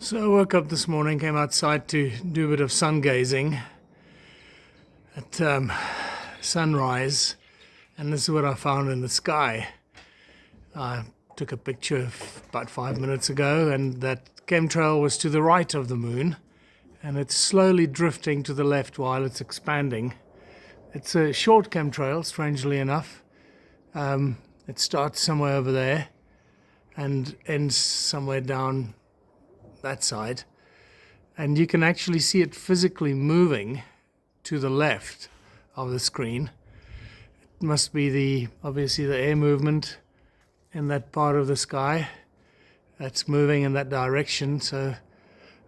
So I woke up this morning, came outside to do a bit of sun gazing at sunrise, and this is what I found in the sky. I took a picture about 5 minutes ago, and that chemtrail was to the right of the moon, and it's slowly drifting to the left while it's expanding. It's a short chemtrail, strangely enough. It starts somewhere over there and ends somewhere down that side, and you can actually see it physically moving to the left of the screen. It must be obviously the air movement in that part of the sky that's moving in that direction, so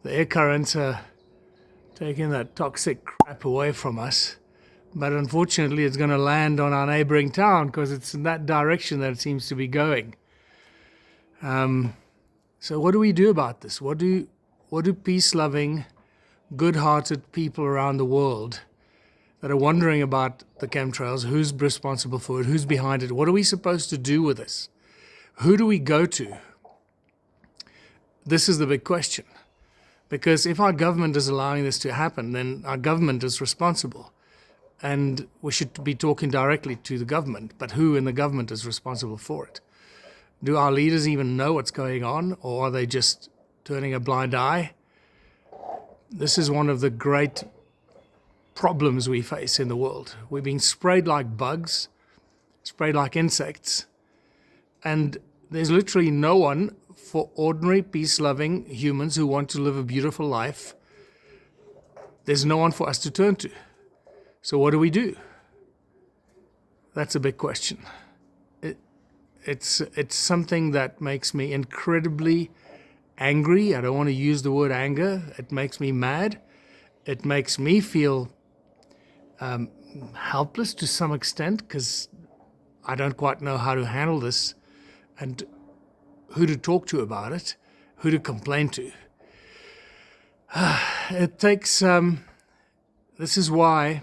the air currents are taking that toxic crap away from us. But unfortunately it's going to land on our neighboring town because it's in that direction that it seems to be going. So what do we do about this? What do peace-loving, good-hearted people around the world that are wondering about the chemtrails, who's responsible for it, who's behind it, what are we supposed to do with this? Who do we go to? This is the big question. Because if our government is allowing this to happen, then our government is responsible. And we should be talking directly to the government, but who in the government is responsible for it? Do our leaders even know what's going on, or are they just turning a blind eye? This is one of the great problems we face in the world. We're being sprayed like bugs, sprayed like insects, and there's literally no one for ordinary, peace-loving humans who want to live a beautiful life. There's no one for us to turn to. So what do we do? That's a big question. It's something that makes me incredibly angry. I don't want to use the word anger. It makes me mad. It makes me feel helpless to some extent because I don't quite know how to handle this and who to talk to about it, who to complain to. It takes, this is why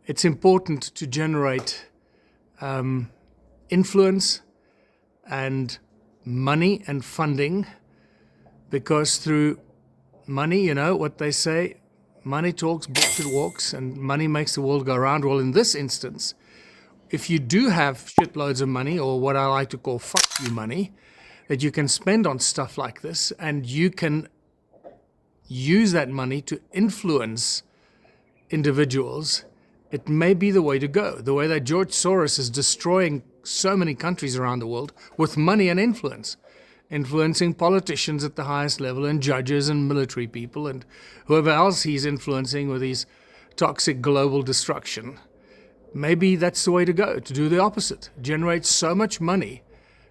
it's important to generate influence and money and funding, because through money, you know what they say, money talks, bullshit walks, and money makes the world go round. Well, in this instance, if you do have shitloads of money, or what I like to call fuck you money, that you can spend on stuff like this, and you can use that money to influence individuals, it may be the way to go. The way that George Soros is destroying so many countries around the world with money and influence, influencing politicians at the highest level and judges and military people and whoever else he's influencing with his toxic global destruction. Maybe that's the way to go, to do the opposite. Generate so much money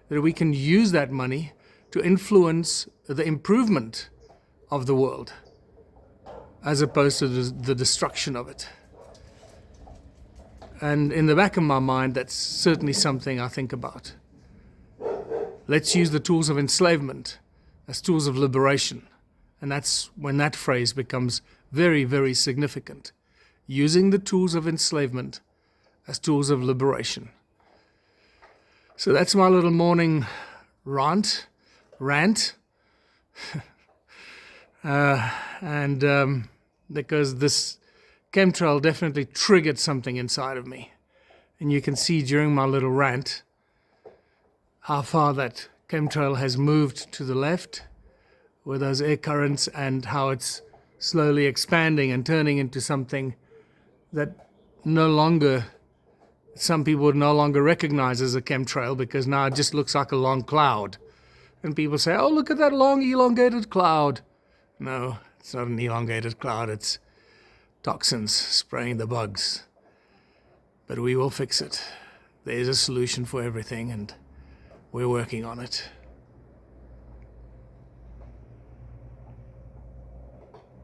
that we can use that money to influence the improvement of the world as opposed to the destruction of it. And in the back of my mind, that's certainly something I think about. Let's use the tools of enslavement as tools of liberation. And that's when that phrase becomes very, very significant. Using the tools of enslavement as tools of liberation. So that's my little morning rant. Because this chemtrail definitely triggered something inside of me. And you can see during my little rant how far that chemtrail has moved to the left with those air currents, and how it's slowly expanding and turning into something that some people would no longer recognize as a chemtrail, because now it just looks like a long cloud. And people say, oh, look at that long elongated cloud. No, it's not an elongated cloud, it's toxins spraying the bugs. But we will fix it. There's a solution for everything, and we're working on it.